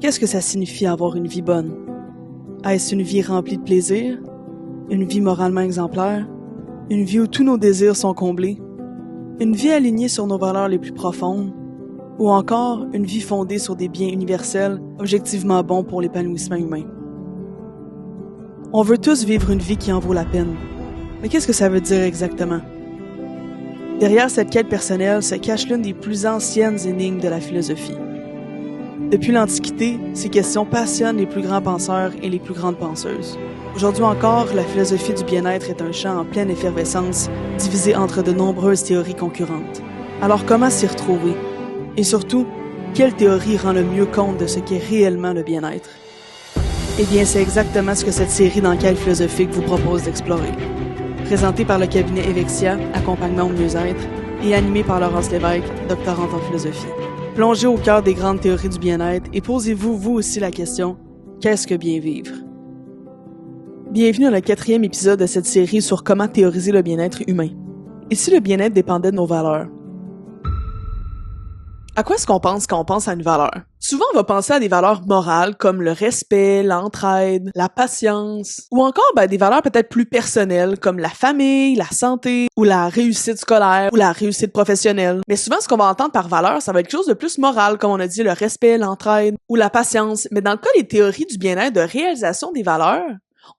Qu'est-ce que ça signifie avoir une vie bonne? Est-ce une vie remplie de plaisir? Une vie moralement exemplaire? Une vie où tous nos désirs sont comblés? Une vie alignée sur nos valeurs les plus profondes? Ou encore une vie fondée sur des biens universels, objectivement bons pour l'épanouissement humain? On veut tous vivre une vie qui en vaut la peine. Mais qu'est-ce que ça veut dire exactement? Derrière cette quête personnelle se cache l'une des plus anciennes énigmes de la philosophie. Depuis l'Antiquité, ces questions passionnent les plus grands penseurs et les plus grandes penseuses. Aujourd'hui encore, la philosophie du bien-être est un champ en pleine effervescence, divisé entre de nombreuses théories concurrentes. Alors comment s'y retrouver? Et surtout, quelle théorie rend le mieux compte de ce qu'est réellement le bien-être? Eh bien, c'est exactement ce que cette série d'enquêtes philosophiques vous propose d'explorer. Présentée par le cabinet Evexia, accompagnement au mieux-être, et animée par Laurence Lévesque, doctorante en philosophie. Plongez au cœur des grandes théories du bien-être et posez-vous, vous aussi, la question « Qu'est-ce que bien vivre ?» Bienvenue à le 4e épisode de cette série sur comment théoriser le bien-être humain. Et si le bien-être dépendait de nos valeurs? À quoi est-ce qu'on pense quand on pense à une valeur? Souvent, on va penser à des valeurs morales comme le respect, l'entraide, la patience, ou encore des valeurs peut-être plus personnelles comme la famille, la santé, ou la réussite scolaire, ou la réussite professionnelle. Mais souvent, ce qu'on va entendre par valeur, ça va être quelque chose de plus moral, comme on a dit, le respect, l'entraide, ou la patience. Mais dans le cas des théories du bien-être, de réalisation des valeurs,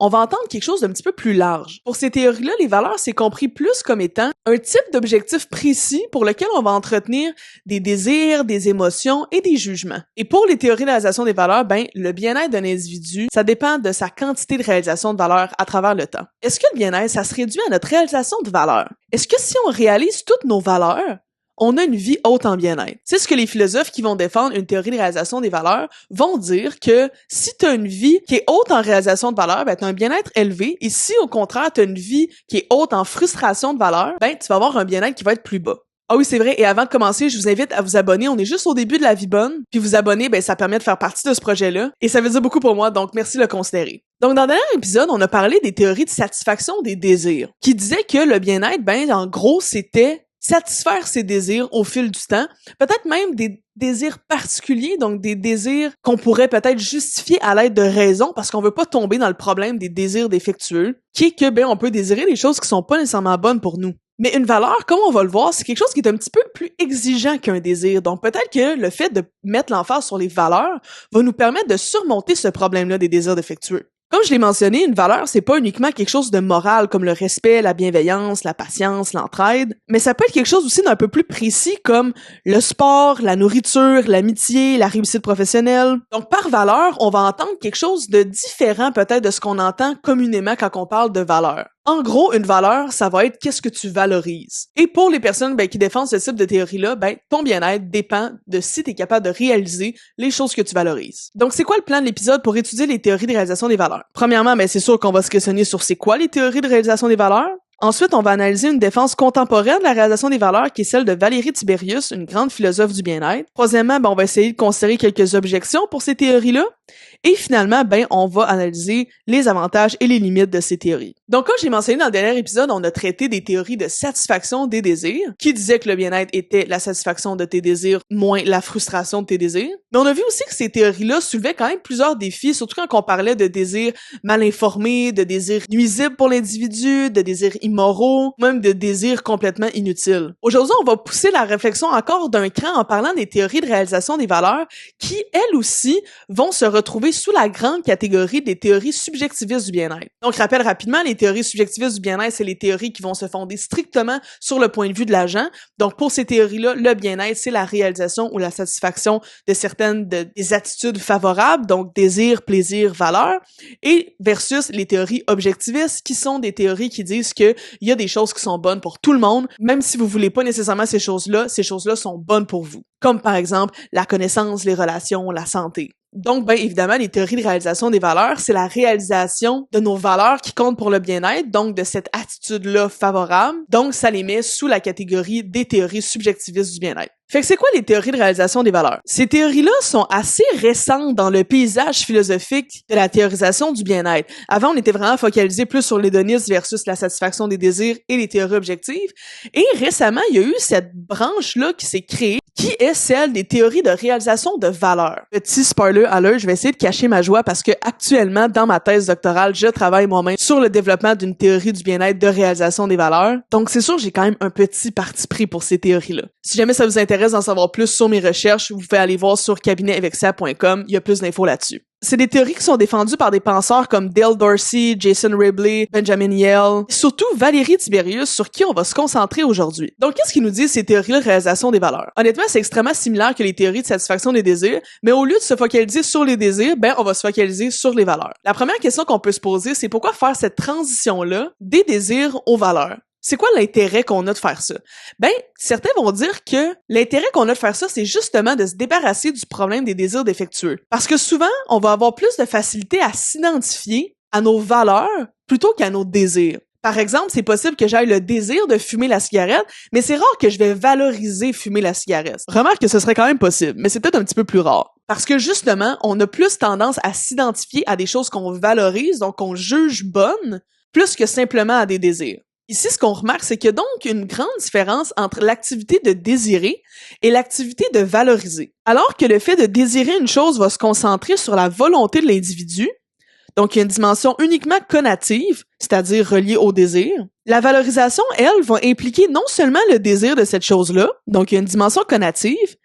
on va entendre quelque chose d'un petit peu plus large. Pour ces théories-là, les valeurs, c'est compris plus comme étant un type d'objectif précis pour lequel on va entretenir des désirs, des émotions et des jugements. Et pour les théories de réalisation des valeurs, le bien-être d'un individu, ça dépend de sa quantité de réalisation de valeurs à travers le temps. Est-ce que le bien-être, ça se réduit à notre réalisation de valeurs? Est-ce que si on réalise toutes nos valeurs, on a une vie haute en bien-être? C'est ce que les philosophes qui vont défendre une théorie de réalisation des valeurs vont dire que si tu as une vie qui est haute en réalisation de valeurs, tu as un bien-être élevé. Et si au contraire, tu as une vie qui est haute en frustration de valeurs, tu vas avoir un bien-être qui va être plus bas. Ah oui, c'est vrai. Et avant de commencer, je vous invite à vous abonner. On est juste au début de la vie bonne. Puis vous abonner, ça permet de faire partie de ce projet-là. Et ça veut dire beaucoup pour moi, donc merci de le considérer. Donc, dans le dernier épisode, on a parlé des théories de satisfaction des désirs, qui disaient que le bien-être, en gros, c'était satisfaire ses désirs au fil du temps, peut-être même des désirs particuliers, donc des désirs qu'on pourrait peut-être justifier à l'aide de raisons parce qu'on veut pas tomber dans le problème des désirs défectueux, qui est que, on peut désirer des choses qui sont pas nécessairement bonnes pour nous. Mais une valeur, comme on va le voir, c'est quelque chose qui est un petit peu plus exigeant qu'un désir. Donc peut-être que le fait de mettre l'emphase sur les valeurs va nous permettre de surmonter ce problème-là des désirs défectueux. Comme je l'ai mentionné, une valeur, c'est pas uniquement quelque chose de moral comme le respect, la bienveillance, la patience, l'entraide, mais ça peut être quelque chose aussi d'un peu plus précis comme le sport, la nourriture, l'amitié, la réussite professionnelle. Donc par valeur, on va entendre quelque chose de différent peut-être de ce qu'on entend communément quand on parle de valeur. En gros, une valeur, ça va être qu'est-ce que tu valorises. Et pour les personnes qui défendent ce type de théorie-là, ton bien-être dépend de si tu es capable de réaliser les choses que tu valorises. Donc, c'est quoi le plan de l'épisode pour étudier les théories de réalisation des valeurs? Premièrement, c'est sûr qu'on va se questionner sur c'est quoi les théories de réalisation des valeurs. Ensuite, on va analyser une défense contemporaine de la réalisation des valeurs qui est celle de Valérie Tiberius, une grande philosophe du bien-être. Troisièmement, on va essayer de considérer quelques objections pour ces théories-là. Et finalement, on va analyser les avantages et les limites de ces théories. Donc, comme j'ai mentionné dans le dernier épisode, on a traité des théories de satisfaction des désirs, qui disaient que le bien-être était la satisfaction de tes désirs moins la frustration de tes désirs. Mais on a vu aussi que ces théories-là soulevaient quand même plusieurs défis, surtout quand on parlait de désirs mal informés, de désirs nuisibles pour l'individu, de désirs immoraux, même de désirs complètement inutiles. Aujourd'hui, on va pousser la réflexion encore d'un cran en parlant des théories de réalisation des valeurs qui, elles aussi, vont se retrouver sous la grande catégorie des théories subjectivistes du bien-être. Donc, rappelle rapidement, les théories subjectivistes du bien-être, c'est les théories qui vont se fonder strictement sur le point de vue de l'agent. Donc, pour ces théories-là, le bien-être, c'est la réalisation ou la satisfaction de certaines des attitudes favorables, donc désir, plaisir, valeur, et versus les théories objectivistes, qui sont des théories qui disent que il y a des choses qui sont bonnes pour tout le monde, même si vous voulez pas nécessairement ces choses-là sont bonnes pour vous. Comme par exemple, la connaissance, les relations, la santé. Donc, évidemment, les théories de réalisation des valeurs, c'est la réalisation de nos valeurs qui comptent pour le bien-être, donc de cette attitude-là favorable. Donc, ça les met sous la catégorie des théories subjectivistes du bien-être. Fait que c'est quoi les théories de réalisation des valeurs? Ces théories-là sont assez récentes dans le paysage philosophique de la théorisation du bien-être. Avant, on était vraiment focalisé plus sur l'hédonisme versus la satisfaction des désirs et les théories objectives. Et récemment, il y a eu cette branche-là qui s'est créée, qui est celle des théories de réalisation de valeurs. Petit spoiler alert, je vais essayer de cacher ma joie parce que actuellement, dans ma thèse doctorale, je travaille moi-même sur le développement d'une théorie du bien-être de réalisation des valeurs. Donc, c'est sûr, j'ai quand même un petit parti pris pour ces théories-là. Si jamais ça vous intéresse d'en savoir plus sur mes recherches, vous pouvez aller voir sur cabinetevexia.com, il y a plus d'infos là-dessus. C'est des théories qui sont défendues par des penseurs comme Dale Dorsey, Jason Ribley, Benjamin Yale, et surtout Valérie Tiberius, sur qui on va se concentrer aujourd'hui. Donc, qu'est-ce qu'ils nous disent ces théories de réalisation des valeurs? Honnêtement, c'est extrêmement similaire que les théories de satisfaction des désirs, mais au lieu de se focaliser sur les désirs, on va se focaliser sur les valeurs. La première question qu'on peut se poser, c'est pourquoi faire cette transition-là des désirs aux valeurs? C'est quoi l'intérêt qu'on a de faire ça? Certains vont dire que l'intérêt qu'on a de faire ça, c'est justement de se débarrasser du problème des désirs défectueux. Parce que souvent, on va avoir plus de facilité à s'identifier à nos valeurs plutôt qu'à nos désirs. Par exemple, c'est possible que j'aille le désir de fumer la cigarette, mais c'est rare que je vais valoriser fumer la cigarette. Remarque que ce serait quand même possible, mais c'est peut-être un petit peu plus rare. Parce que justement, on a plus tendance à s'identifier à des choses qu'on valorise, donc qu'on juge bonnes, plus que simplement à des désirs. Ici, ce qu'on remarque, c'est qu'il y a donc une grande différence entre l'activité de désirer et l'activité de valoriser. Alors que le fait de désirer une chose va se concentrer sur la volonté de l'individu, donc il y a une dimension uniquement connative, c'est-à-dire reliée au désir, la valorisation, elle, va impliquer non seulement le désir de cette chose-là, donc il y a une dimension connative,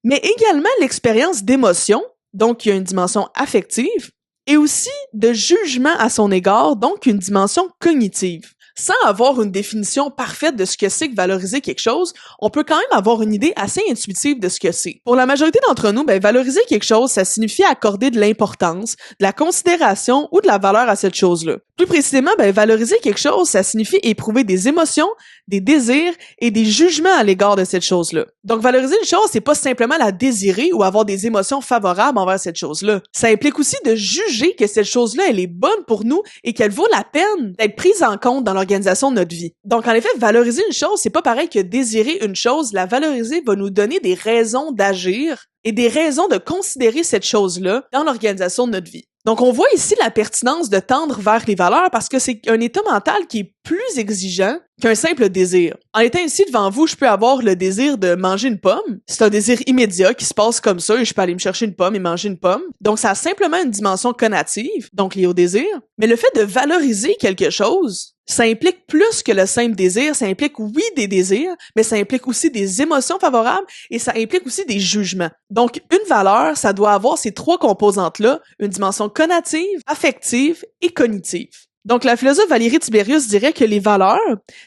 mais également l'expérience d'émotion, donc il y a une dimension affective, et aussi de jugement à son égard, donc une dimension cognitive. Sans avoir une définition parfaite de ce que c'est que valoriser quelque chose, on peut quand même avoir une idée assez intuitive de ce que c'est. Pour la majorité d'entre nous, valoriser quelque chose, ça signifie accorder de l'importance, de la considération ou de la valeur à cette chose-là. Plus précisément, valoriser quelque chose, ça signifie éprouver des émotions, des désirs et des jugements à l'égard de cette chose-là. Donc, valoriser une chose, c'est pas simplement la désirer ou avoir des émotions favorables envers cette chose-là. Ça implique aussi de juger que cette chose-là, elle est bonne pour nous et qu'elle vaut la peine d'être prise en compte dans l'organisation de notre vie. Donc, en effet, valoriser une chose, c'est pas pareil que désirer une chose. La valoriser va nous donner des raisons d'agir et des raisons de considérer cette chose-là dans l'organisation de notre vie. Donc, on voit ici la pertinence de tendre vers les valeurs parce que c'est un état mental qui est plus exigeant qu'un simple désir. En étant ici devant vous, je peux avoir le désir de manger une pomme. C'est un désir immédiat qui se passe comme ça et je peux aller me chercher une pomme et manger une pomme. Donc, ça a simplement une dimension connative, donc liée au désir. Mais le fait de valoriser quelque chose, ça implique plus que le simple désir. Ça implique, oui, des désirs, mais ça implique aussi des émotions favorables et ça implique aussi des jugements. Donc, une valeur, ça doit avoir ces trois composantes-là, une dimension connative, affective et cognitive. Donc, la philosophe Valérie Tiberius dirait que les valeurs,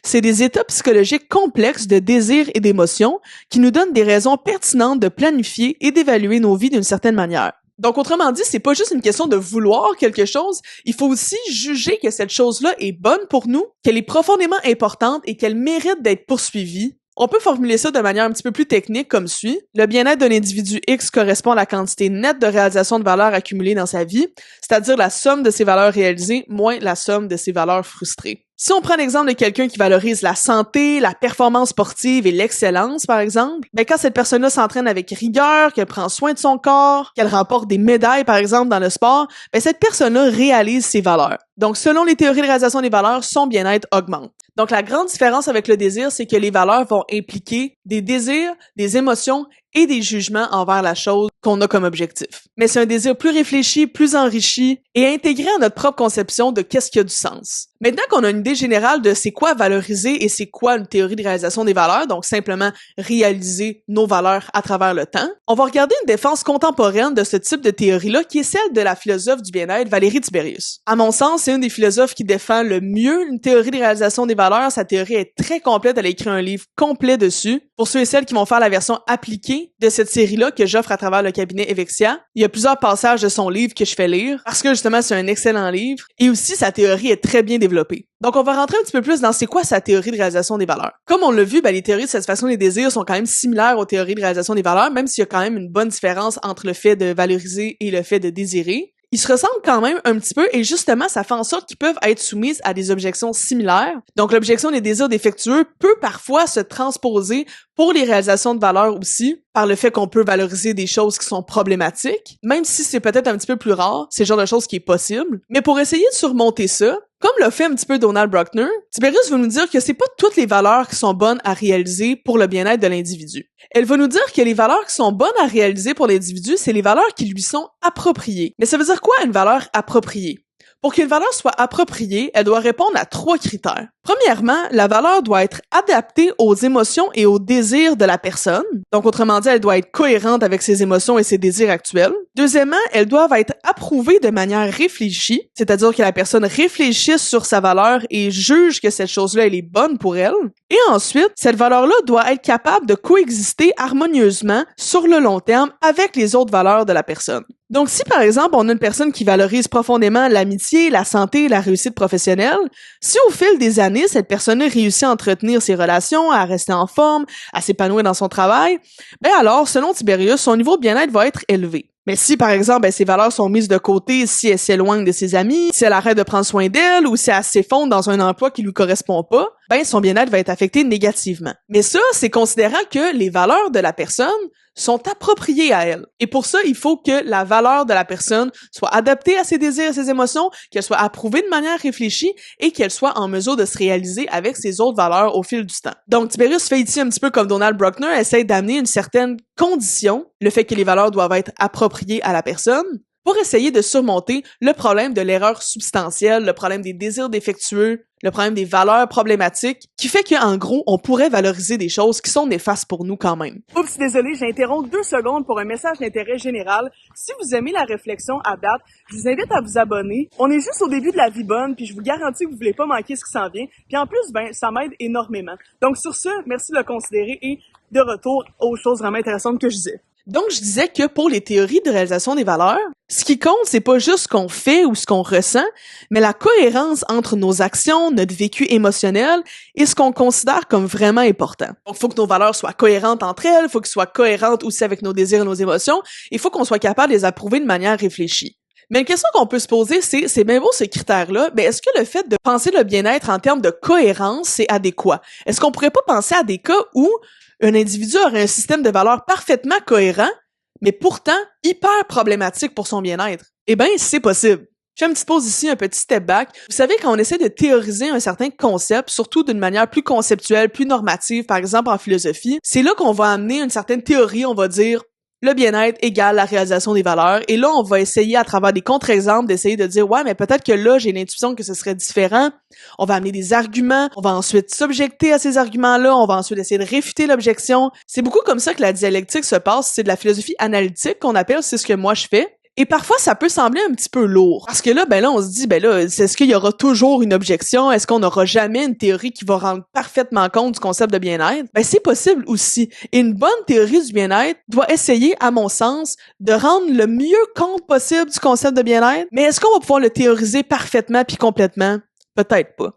c'est des états psychologiques complexes de désir et d'émotion qui nous donnent des raisons pertinentes de planifier et d'évaluer nos vies d'une certaine manière. Donc, autrement dit, c'est pas juste une question de vouloir quelque chose, il faut aussi juger que cette chose-là est bonne pour nous, qu'elle est profondément importante et qu'elle mérite d'être poursuivie. On peut formuler ça de manière un petit peu plus technique comme suit. Le bien-être d'un individu X correspond à la quantité nette de réalisation de valeurs accumulées dans sa vie, c'est-à-dire la somme de ses valeurs réalisées moins la somme de ses valeurs frustrées. Si on prend l'exemple de quelqu'un qui valorise la santé, la performance sportive et l'excellence, par exemple, quand cette personne-là s'entraîne avec rigueur, qu'elle prend soin de son corps, qu'elle remporte des médailles, par exemple, dans le sport, cette personne-là réalise ses valeurs. Donc, selon les théories de réalisation des valeurs, son bien-être augmente. Donc, la grande différence avec le désir, c'est que les valeurs vont impliquer des désirs, des émotions et des jugements envers la chose qu'on a comme objectif. Mais c'est un désir plus réfléchi, plus enrichi et intégré à notre propre conception de qu'est-ce qui a du sens. Maintenant qu'on a une idée générale de c'est quoi valoriser et c'est quoi une théorie de réalisation des valeurs, donc simplement réaliser nos valeurs à travers le temps, on va regarder une défense contemporaine de ce type de théorie-là qui est celle de la philosophe du bien-être Valérie Tiberius. À mon sens, c'est une des philosophes qui défend le mieux une théorie de réalisation des valeurs. Sa théorie est très complète, elle a écrit un livre complet dessus. Pour ceux et celles qui vont faire la version appliquée de cette série-là que j'offre à travers le cabinet Evexia, il y a plusieurs passages de son livre que je fais lire parce que justement c'est un excellent livre et aussi sa théorie est très bien développée. Donc on va rentrer un petit peu plus dans c'est quoi sa théorie de réalisation des valeurs. Comme on l'a vu, les théories de satisfaction des désirs sont quand même similaires aux théories de réalisation des valeurs, même s'il y a quand même une bonne différence entre le fait de valoriser et le fait de désirer. Ils se ressemblent quand même un petit peu et justement, ça fait en sorte qu'ils peuvent être soumis à des objections similaires. Donc, l'objection des désirs défectueux peut parfois se transposer pour les réalisations de valeur aussi, par le fait qu'on peut valoriser des choses qui sont problématiques, même si c'est peut-être un petit peu plus rare, c'est le genre de choses qui est possible. Mais pour essayer de surmonter ça, comme l'a fait un petit peu Donald Bruckner, Tiberius veut nous dire que c'est pas toutes les valeurs qui sont bonnes à réaliser pour le bien-être de l'individu. Elle va nous dire que les valeurs qui sont bonnes à réaliser pour l'individu, c'est les valeurs qui lui sont appropriées. Mais ça veut dire quoi une valeur appropriée? Pour qu'une valeur soit appropriée, elle doit répondre à 3 critères. Premièrement, la valeur doit être adaptée aux émotions et aux désirs de la personne. Donc, autrement dit, elle doit être cohérente avec ses émotions et ses désirs actuels. Deuxièmement, elles doivent être approuvées de manière réfléchie, c'est-à-dire que la personne réfléchisse sur sa valeur et juge que cette chose-là, elle est bonne pour elle. Et ensuite, cette valeur-là doit être capable de coexister harmonieusement sur le long terme avec les autres valeurs de la personne. Donc, si par exemple, on a une personne qui valorise profondément l'amitié, la santé et la réussite professionnelle, si au fil des années, cette personne réussit à entretenir ses relations, à rester en forme, à s'épanouir dans son travail, ben alors, selon Tiberius, son niveau de bien-être va être élevé. Mais si, par exemple, ses valeurs sont mises de côté, si elle s'éloigne de ses amis, si elle arrête de prendre soin d'elle ou si elle s'effondre dans un emploi qui lui correspond pas, ben son bien-être va être affecté négativement. Mais ça, c'est considérant que les valeurs de la personne sont appropriées à elle. Et pour ça, il faut que la valeur de la personne soit adaptée à ses désirs et ses émotions, qu'elle soit approuvée de manière réfléchie et qu'elle soit en mesure de se réaliser avec ses autres valeurs au fil du temps. Donc, Tiberius fait ici un petit peu comme Donald Bruckner, essaie d'amener une certaine condition, le fait que les valeurs doivent être appropriées à la personne, pour essayer de surmonter le problème de l'erreur substantielle, le problème des désirs défectueux, le problème des valeurs problématiques, qui fait qu'en gros, on pourrait valoriser des choses qui sont néfastes pour nous quand même. Oups, désolé, j'interromps 2 secondes pour un message d'intérêt général. Si vous aimez la réflexion à date, je vous invite à vous abonner. On est juste au début de la vie bonne, puis je vous garantis que vous voulez pas manquer ce qui s'en vient. Puis en plus, ben, ça m'aide énormément. Donc sur ce, merci de le considérer et de retour aux choses vraiment intéressantes que je disais. Donc, je disais que pour les théories de réalisation des valeurs, ce qui compte, c'est pas juste ce qu'on fait ou ce qu'on ressent, mais la cohérence entre nos actions, notre vécu émotionnel et ce qu'on considère comme vraiment important. Donc, il faut que nos valeurs soient cohérentes entre elles, il faut qu'elles soient cohérentes aussi avec nos désirs et nos émotions, il faut qu'on soit capable de les approuver de manière réfléchie. Mais une question qu'on peut se poser, c'est bien beau ce critère-là, mais est-ce que le fait de penser le bien-être en termes de cohérence, c'est adéquat? Est-ce qu'on pourrait pas penser à des cas où un individu aurait un système de valeurs parfaitement cohérent, mais pourtant hyper problématique pour son bien-être? Eh bien, c'est possible. Je fais une petite pause ici, un petit step back. Vous savez, quand on essaie de théoriser un certain concept, surtout d'une manière plus conceptuelle, plus normative, par exemple en philosophie, c'est là qu'on va amener une certaine théorie, on va dire le bien-être égale la réalisation des valeurs. Et là, on va essayer, à travers des contre-exemples, d'essayer de dire, ouais, mais peut-être que là, j'ai l'intuition que ce serait différent. On va amener des arguments. On va ensuite s'objecter à ces arguments-là. On va ensuite essayer de réfuter l'objection. C'est beaucoup comme ça que la dialectique se passe. C'est de la philosophie analytique qu'on appelle. C'est ce que moi, je fais. Et parfois, ça peut sembler un petit peu lourd. Parce que là, on se dit, est-ce qu'il y aura toujours une objection? Est-ce qu'on n'aura jamais une théorie qui va rendre parfaitement compte du concept de bien-être? C'est possible aussi. Et une bonne théorie du bien-être doit essayer, à mon sens, de rendre le mieux compte possible du concept de bien-être. Mais est-ce qu'on va pouvoir le théoriser parfaitement puis complètement? Peut-être pas.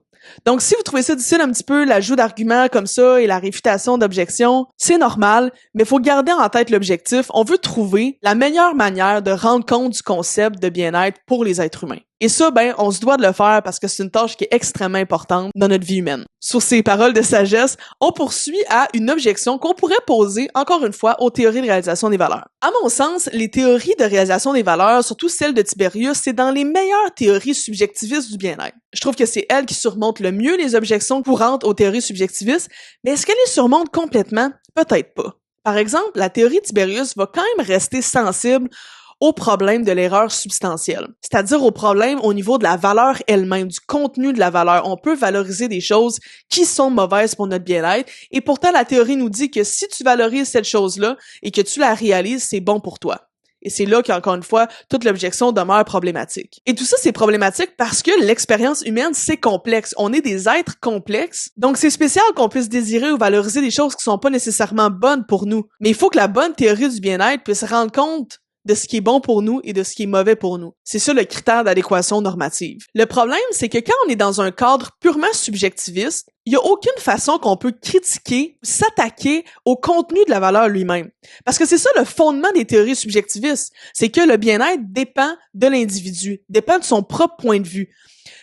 Donc, si vous trouvez ça difficile un petit peu, l'ajout d'arguments comme ça et la réfutation d'objections, c'est normal, mais il faut garder en tête l'objectif. On veut trouver la meilleure manière de rendre compte du concept de bien-être pour les êtres humains. Et ça, on se doit de le faire parce que c'est une tâche qui est extrêmement importante dans notre vie humaine. Sur ces paroles de sagesse, on poursuit à une objection qu'on pourrait poser, encore une fois, aux théories de réalisation des valeurs. À mon sens, les théories de réalisation des valeurs, surtout celles de Tiberius, c'est dans les meilleures théories subjectivistes du bien-être. Je trouve que c'est elles qui surmontent le mieux les objections courantes aux théories subjectivistes, mais est-ce qu'elles les surmontent complètement? Peut-être pas. Par exemple, la théorie de Tiberius va quand même rester sensible au problème de l'erreur substantielle, c'est-à-dire au problème au niveau de la valeur elle-même, du contenu de la valeur. On peut valoriser des choses qui sont mauvaises pour notre bien-être, et pourtant la théorie nous dit que si tu valorises cette chose-là et que tu la réalises, c'est bon pour toi. Et c'est là qu'encore une fois, toute l'objection demeure problématique. Et tout ça, c'est problématique parce que l'expérience humaine, c'est complexe. On est des êtres complexes. Donc, c'est spécial qu'on puisse désirer ou valoriser des choses qui sont pas nécessairement bonnes pour nous. Mais il faut que la bonne théorie du bien-être puisse rendre compte de ce qui est bon pour nous et de ce qui est mauvais pour nous. C'est ça le critère d'adéquation normative. Le problème, c'est que quand on est dans un cadre purement subjectiviste, il y a aucune façon qu'on peut critiquer, s'attaquer au contenu de la valeur lui-même. Parce que c'est ça le fondement des théories subjectivistes, c'est que le bien-être dépend de l'individu, dépend de son propre point de vue.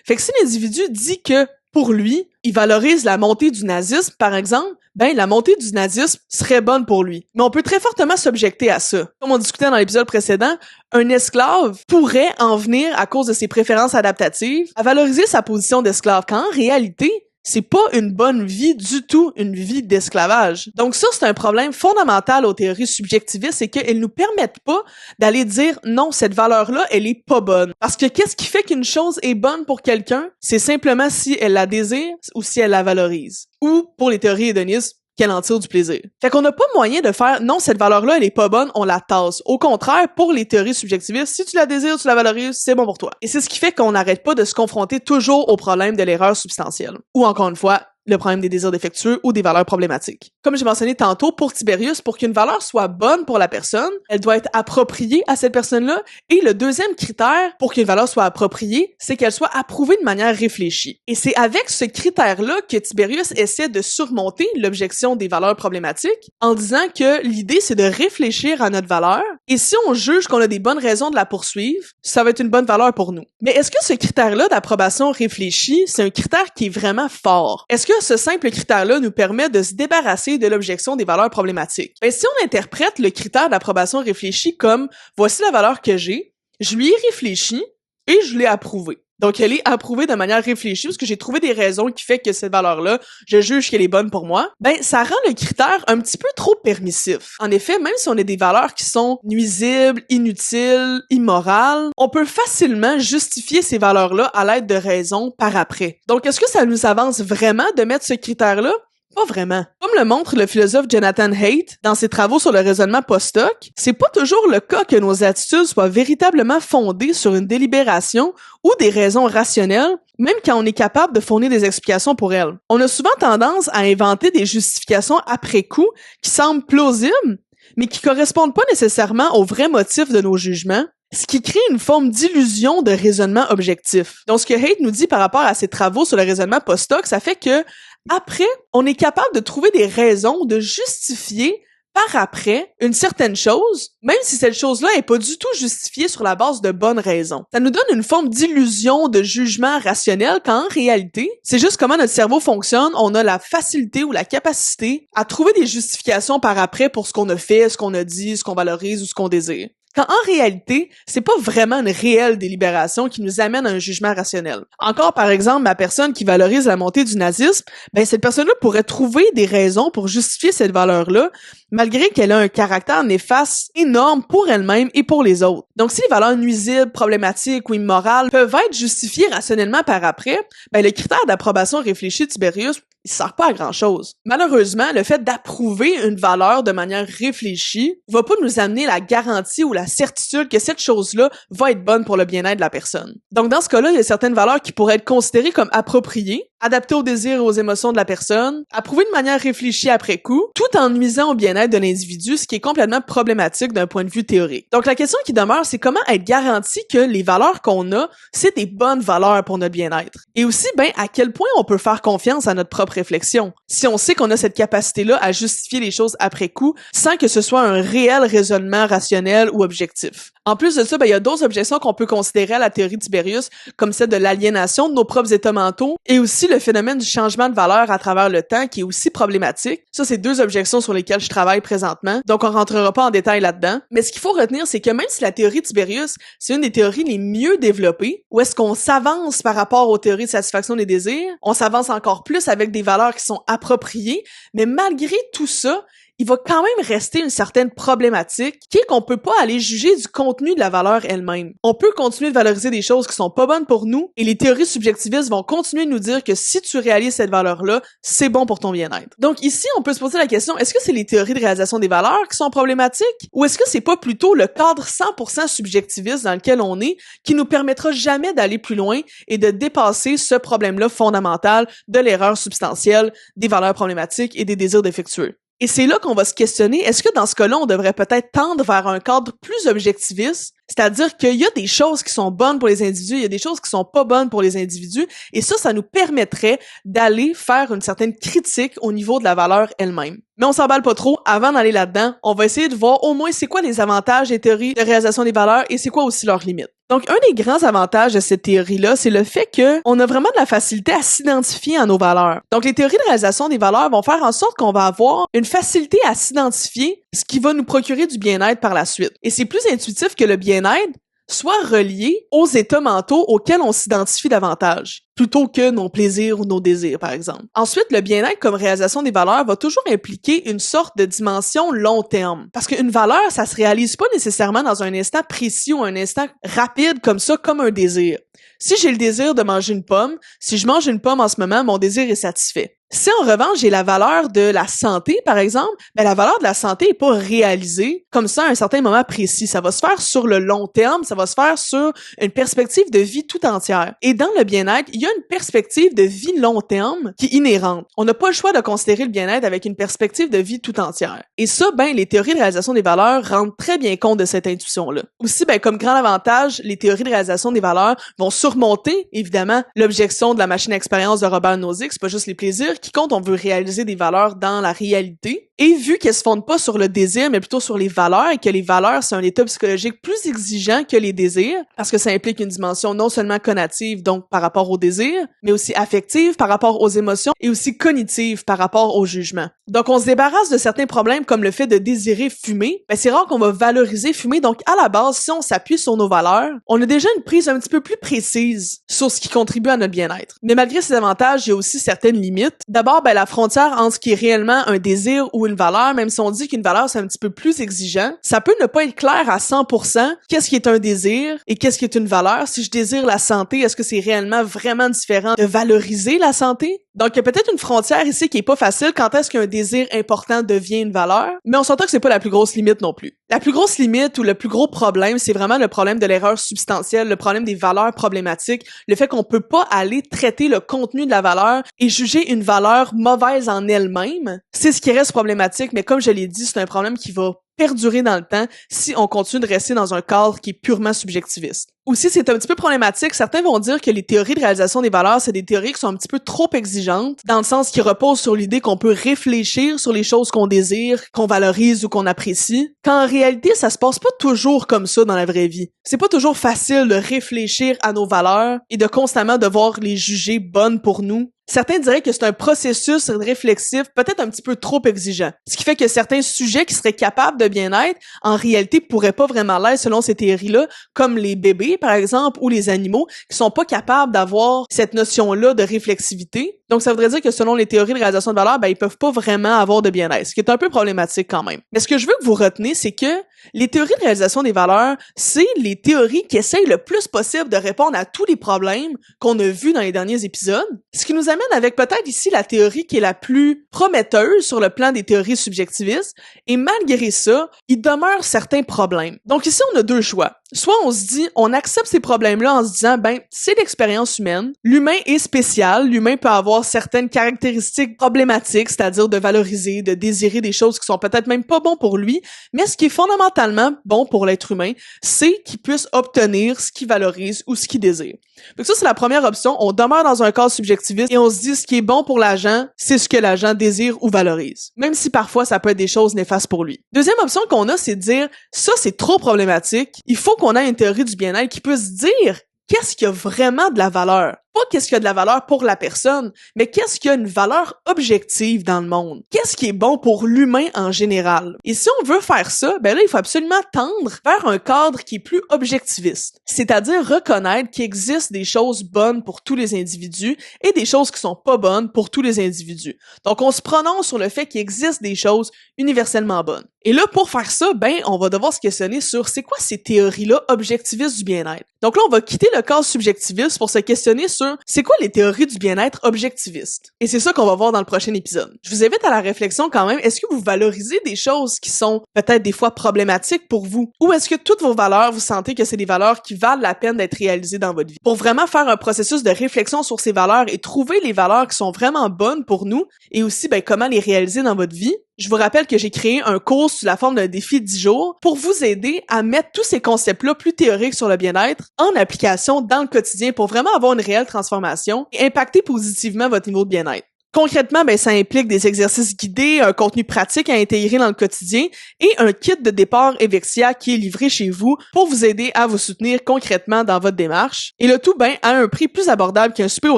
Fait que si l'individu dit que pour lui, il valorise la montée du nazisme, par exemple, ben la montée du nazisme serait bonne pour lui. Mais on peut très fortement s'objecter à ça. Comme on discutait dans l'épisode précédent, un esclave pourrait en venir, à cause de ses préférences adaptatives, à valoriser sa position d'esclave, quand en réalité, c'est pas une bonne vie du tout, une vie d'esclavage. Donc ça, c'est un problème fondamental aux théories subjectivistes, c'est qu'elles nous permettent pas d'aller dire non, cette valeur-là, elle est pas bonne. Parce que qu'est-ce qui fait qu'une chose est bonne pour quelqu'un? C'est simplement si elle la désire ou si elle la valorise. Ou, pour les théories hédonistes, qu'elle en tire du plaisir. Fait qu'on n'a pas moyen de faire non, cette valeur-là, elle est pas bonne, on la tasse. Au contraire, pour les théories subjectivistes, si tu la désires, tu la valorises, c'est bon pour toi. Et c'est ce qui fait qu'on n'arrête pas de se confronter toujours au problème de l'erreur substantielle. Ou encore une fois, le problème des désirs défectueux ou des valeurs problématiques. Comme j'ai mentionné tantôt, pour Tiberius, pour qu'une valeur soit bonne pour la personne, elle doit être appropriée à cette personne-là. Et le deuxième critère pour qu'une valeur soit appropriée, c'est qu'elle soit approuvée de manière réfléchie. Et c'est avec ce critère-là que Tiberius essaie de surmonter l'objection des valeurs problématiques en disant que l'idée, c'est de réfléchir à notre valeur. Et si on juge qu'on a des bonnes raisons de la poursuivre, ça va être une bonne valeur pour nous. Mais est-ce que ce critère-là d'approbation réfléchie, c'est un critère qui est vraiment fort? Est-ce que ce simple critère-là nous permet de se débarrasser de l'objection des valeurs problématiques? Ben, si on interprète le critère d'approbation réfléchie comme « voici la valeur que j'ai, je lui ai réfléchi et je l'ai approuvée ». Donc, elle est approuvée de manière réfléchie parce que j'ai trouvé des raisons qui fait que cette valeur-là, je juge qu'elle est bonne pour moi. Ben, ça rend le critère un petit peu trop permissif. En effet, même si on a des valeurs qui sont nuisibles, inutiles, immorales, on peut facilement justifier ces valeurs-là à l'aide de raisons par après. Donc, est-ce que ça nous avance vraiment de mettre ce critère-là? Pas vraiment. Comme le montre le philosophe Jonathan Haidt dans ses travaux sur le raisonnement post-hoc, c'est pas toujours le cas que nos attitudes soient véritablement fondées sur une délibération ou des raisons rationnelles, même quand on est capable de fournir des explications pour elles. On a souvent tendance à inventer des justifications après coup qui semblent plausibles, mais qui correspondent pas nécessairement aux vrais motifs de nos jugements, ce qui crée une forme d'illusion de raisonnement objectif. Donc, ce que Haidt nous dit par rapport à ses travaux sur le raisonnement post-hoc, ça fait que après, on est capable de trouver des raisons de justifier par après une certaine chose, même si cette chose-là est pas du tout justifiée sur la base de bonnes raisons. Ça nous donne une forme d'illusion de jugement rationnel quand en réalité, c'est juste comment notre cerveau fonctionne, on a la facilité ou la capacité à trouver des justifications par après pour ce qu'on a fait, ce qu'on a dit, ce qu'on valorise ou ce qu'on désire. Quand en réalité, c'est pas vraiment une réelle délibération qui nous amène à un jugement rationnel. Encore par exemple, ma personne qui valorise la montée du nazisme, ben cette personne-là pourrait trouver des raisons pour justifier cette valeur-là, malgré qu'elle a un caractère néfaste énorme pour elle-même et pour les autres. Donc si les valeurs nuisibles, problématiques ou immorales peuvent être justifiées rationnellement par après, ben le critère d'approbation réfléchi de Tiberius, il sert pas à grand-chose. Malheureusement, le fait d'approuver une valeur de manière réfléchie va pas nous amener la garantie ou la certitude que cette chose-là va être bonne pour le bien-être de la personne. Donc dans ce cas-là, il y a certaines valeurs qui pourraient être considérées comme appropriées, adaptées aux désirs et aux émotions de la personne, approuvées de manière réfléchie après coup, tout en nuisant au bien-être de l'individu, ce qui est complètement problématique d'un point de vue théorique. Donc la question qui demeure, c'est comment être garanti que les valeurs qu'on a, c'est des bonnes valeurs pour notre bien-être. Et aussi, ben, à quel point on peut faire confiance à notre propre réflexion. Si on sait qu'on a cette capacité-là à justifier les choses après coup, sans que ce soit un réel raisonnement rationnel ou objectif. En plus de ça, ben, il y a d'autres objections qu'on peut considérer à la théorie de Tiberius, comme celle de l'aliénation de nos propres états mentaux, et aussi le phénomène du changement de valeur à travers le temps, qui est aussi problématique. Ça, c'est deux objections sur lesquelles je travaille présentement, donc on rentrera pas en détail là-dedans. Mais ce qu'il faut retenir, c'est que même si la théorie de Tiberius, c'est une des théories les mieux développées, où est-ce qu'on s'avance par rapport aux théories de satisfaction des désirs, on s'avance encore plus avec des valeurs qui sont appropriées, mais malgré tout ça, il va quand même rester une certaine problématique qui est qu'on peut pas aller juger du contenu de la valeur elle-même. On peut continuer de valoriser des choses qui sont pas bonnes pour nous et les théories subjectivistes vont continuer de nous dire que si tu réalises cette valeur-là, c'est bon pour ton bien-être. Donc ici, on peut se poser la question, est-ce que c'est les théories de réalisation des valeurs qui sont problématiques ou est-ce que c'est pas plutôt le cadre 100% subjectiviste dans lequel on est qui nous permettra jamais d'aller plus loin et de dépasser ce problème-là fondamental de l'erreur substantielle, des valeurs problématiques et des désirs défectueux? Et c'est là qu'on va se questionner, est-ce que dans ce cas-là, on devrait peut-être tendre vers un cadre plus objectiviste? C'est-à-dire qu'il y a des choses qui sont bonnes pour les individus, il y a des choses qui sont pas bonnes pour les individus, et ça nous permettrait d'aller faire une certaine critique au niveau de la valeur elle-même. Mais on s'emballe pas trop, avant d'aller là-dedans, on va essayer de voir au moins c'est quoi les avantages des théories de réalisation des valeurs et c'est quoi aussi leurs limites. Donc, un des grands avantages de cette théorie-là, c'est le fait qu'on a vraiment de la facilité à s'identifier à nos valeurs. Donc, les théories de réalisation des valeurs vont faire en sorte qu'on va avoir une facilité à s'identifier, ce qui va nous procurer du bien-être par la suite. Et c'est plus intuitif que le bien-être soit relié aux états mentaux auxquels on s'identifie davantage, plutôt que nos plaisirs ou nos désirs, par exemple. Ensuite, le bien-être comme réalisation des valeurs va toujours impliquer une sorte de dimension long terme. Parce qu'une valeur, ça se réalise pas nécessairement dans un instant précis ou un instant rapide comme ça, comme un désir. Si j'ai le désir de manger une pomme, si je mange une pomme en ce moment, mon désir est satisfait. Si en revanche j'ai la valeur de la santé, par exemple, la valeur de la santé est pas réalisée comme ça à un certain moment précis. Ça va se faire sur le long terme, ça va se faire sur une perspective de vie tout entière. Et dans le bien-être, il y a une perspective de vie long terme qui est inhérente. On n'a pas le choix de considérer le bien-être avec une perspective de vie tout entière. Et ça, les théories de réalisation des valeurs rendent très bien compte de cette intuition-là. Aussi, comme grand avantage, les théories de réalisation des valeurs vont surmonter, évidemment, l'objection de la machine à expérience de Robert Nozick. C'est pas juste les plaisirs qui compte, on veut réaliser des valeurs dans la réalité. Et vu qu'elles se fondent pas sur le désir, mais plutôt sur les valeurs, et que les valeurs, c'est un état psychologique plus exigeant que les désirs, parce que ça implique une dimension non seulement cognitive, donc par rapport au désir, mais aussi affective par rapport aux émotions, et aussi cognitive par rapport au jugement. Donc on se débarrasse de certains problèmes comme le fait de désirer fumer. C'est rare qu'on va valoriser fumer, donc à la base, si on s'appuie sur nos valeurs, on a déjà une prise un petit peu plus précise sur ce qui contribue à notre bien-être. Mais malgré ces avantages, il y a aussi certaines limites. D'abord, la frontière entre ce qui est réellement un désir ou une valeur, même si on dit qu'une valeur c'est un petit peu plus exigeant, ça peut ne pas être clair à 100% qu'est-ce qui est un désir et qu'est-ce qui est une valeur. Si je désire la santé, est-ce que c'est réellement vraiment différent de valoriser la santé? Donc, il y a peut-être une frontière ici qui est pas facile quand est-ce qu'un désir important devient une valeur, mais on s'entend que c'est pas la plus grosse limite non plus. La plus grosse limite ou le plus gros problème, c'est vraiment le problème de l'erreur substantielle, le problème des valeurs problématiques, le fait qu'on peut pas aller traiter le contenu de la valeur et juger une valeur mauvaise en elle-même. C'est ce qui reste problématique, mais comme je l'ai dit, c'est un problème qui va perdurer dans le temps si on continue de rester dans un cadre qui est purement subjectiviste. Aussi, c'est un petit peu problématique. Certains vont dire que les théories de réalisation des valeurs, c'est des théories qui sont un petit peu trop exigeantes, dans le sens qui reposent sur l'idée qu'on peut réfléchir sur les choses qu'on désire, qu'on valorise ou qu'on apprécie, quand en réalité, ça se passe pas toujours comme ça dans la vraie vie. C'est pas toujours facile de réfléchir à nos valeurs et de constamment devoir les juger bonnes pour nous. Certains diraient que c'est un processus réflexif peut-être un petit peu trop exigeant. Ce qui fait que certains sujets qui seraient capables de bien-être, en réalité, pourraient pas vraiment l'être selon ces théories-là, comme les bébés, par exemple, ou les animaux, qui sont pas capables d'avoir cette notion-là de réflexivité. Donc, ça voudrait dire que selon les théories de réalisation de valeur, ils peuvent pas vraiment avoir de bien-être, ce qui est un peu problématique quand même. Mais ce que je veux que vous retenez, c'est que les théories de réalisation des valeurs, c'est les théories qui essayent le plus possible de répondre à tous les problèmes qu'on a vus dans les derniers épisodes, ce qui nous amène avec peut-être ici la théorie qui est la plus prometteuse sur le plan des théories subjectivistes, et malgré ça, il demeure certains problèmes. Donc ici, on a deux choix. Soit on se dit, on accepte ces problèmes-là en se disant, c'est l'expérience humaine, l'humain est spécial, l'humain peut avoir certaines caractéristiques problématiques, c'est-à-dire de valoriser, de désirer des choses qui sont peut-être même pas bons pour lui, mais ce qui est fondamentalement bon pour l'être humain, c'est qu'il puisse obtenir ce qu'il valorise ou ce qu'il désire. Donc ça, c'est la première option, on demeure dans un cadre subjectiviste et on se dit, ce qui est bon pour l'agent, c'est ce que l'agent désire ou valorise, même si parfois ça peut être des choses néfastes pour lui. Deuxième option qu'on a, c'est de dire, ça c'est trop problématique, il faut qu'on ait une théorie du bien-être qui puisse dire qu'est-ce qui a vraiment de la valeur. Pas qu'est-ce qui a de la valeur pour la personne, mais qu'est-ce qui a une valeur objective dans le monde. Qu'est-ce qui est bon pour l'humain en général. Et si on veut faire ça, là, il faut absolument tendre vers un cadre qui est plus objectiviste. C'est-à-dire reconnaître qu'il existe des choses bonnes pour tous les individus et des choses qui sont pas bonnes pour tous les individus. Donc, on se prononce sur le fait qu'il existe des choses universellement bonnes. Et là, pour faire ça, on va devoir se questionner sur c'est quoi ces théories-là objectivistes du bien-être. Donc là, on va quitter le cadre subjectiviste pour se questionner sur c'est quoi les théories du bien-être objectivistes. Et c'est ça qu'on va voir dans le prochain épisode. Je vous invite à la réflexion quand même. Est-ce que vous valorisez des choses qui sont peut-être des fois problématiques pour vous? Ou est-ce que toutes vos valeurs, vous sentez que c'est des valeurs qui valent la peine d'être réalisées dans votre vie? Pour vraiment faire un processus de réflexion sur ces valeurs et trouver les valeurs qui sont vraiment bonnes pour nous et aussi comment les réaliser dans votre vie, Je vous rappelle que j'ai créé un cours sous la forme d'un défi 10 jours pour vous aider à mettre tous ces concepts-là plus théoriques sur le bien-être en application dans le quotidien pour vraiment avoir une réelle transformation et impacter positivement votre niveau de bien-être. Concrètement, ça implique des exercices guidés, un contenu pratique à intégrer dans le quotidien et un kit de départ Evexia qui est livré chez vous pour vous aider à vous soutenir concrètement dans votre démarche. Et le tout, à un prix plus abordable qu'un souper au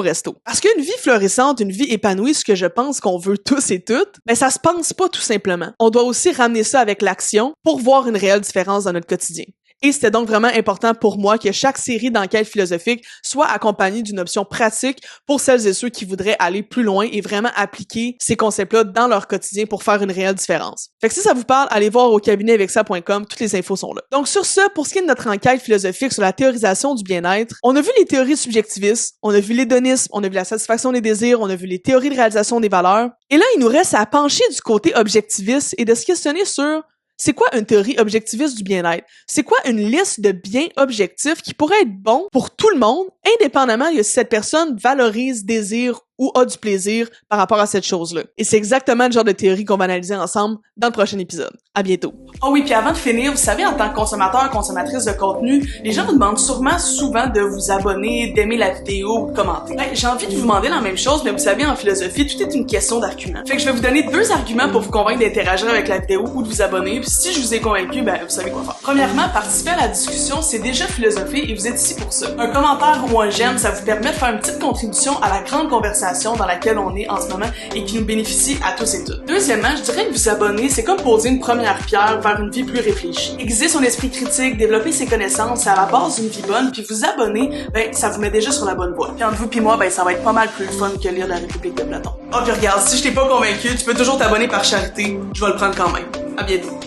resto. Parce qu'une vie florissante, une vie épanouie, ce que je pense qu'on veut tous et toutes, ça se pense pas tout simplement. On doit aussi ramener ça avec l'action pour voir une réelle différence dans notre quotidien. Et c'était donc vraiment important pour moi que chaque série d'enquêtes philosophiques soit accompagnée d'une option pratique pour celles et ceux qui voudraient aller plus loin et vraiment appliquer ces concepts-là dans leur quotidien pour faire une réelle différence. Fait que si ça vous parle, allez voir au cabinetevexia.com, toutes les infos sont là. Donc sur ce, pour ce qui est de notre enquête philosophique sur la théorisation du bien-être, on a vu les théories subjectivistes, on a vu l'hédonisme, on a vu la satisfaction des désirs, on a vu les théories de réalisation des valeurs. Et là, il nous reste à pencher du côté objectiviste et de se questionner sur c'est quoi une théorie objectiviste du bien-être? C'est quoi une liste de biens objectifs qui pourrait être bon pour tout le monde, indépendamment de si cette personne valorise, désire ou a du plaisir par rapport à cette chose-là. Et c'est exactement le genre de théorie qu'on va analyser ensemble dans le prochain épisode. À bientôt. Oh oui, puis avant de finir, vous savez, en tant que consommateur, consommatrice de contenu, les gens vous demandent souvent de vous abonner, d'aimer la vidéo ou de commenter. J'ai envie de vous demander la même chose, mais vous savez, en philosophie, tout est une question d'arguments. Fait que je vais vous donner 2 arguments pour vous convaincre d'interagir avec la vidéo ou de vous abonner, puis si je vous ai convaincu, vous savez quoi faire. Premièrement, participer à la discussion, c'est déjà philosopher et vous êtes ici pour ça. Un commentaire ou un j'aime, ça vous permet de faire une petite contribution à la grande conversation dans laquelle on est en ce moment et qui nous bénéficie à tous et toutes. Deuxièmement, je dirais que vous abonner, c'est comme poser une première pierre vers une vie plus réfléchie. Aiguiser son esprit critique, développer ses connaissances, c'est à la base d'une vie bonne, puis vous abonner, ça vous met déjà sur la bonne voie. Puis entre vous puis moi, ça va être pas mal plus fun que lire La République de Platon. Oh, puis regarde, si je t'ai pas convaincu, tu peux toujours t'abonner par charité, je vais le prendre quand même. À bientôt.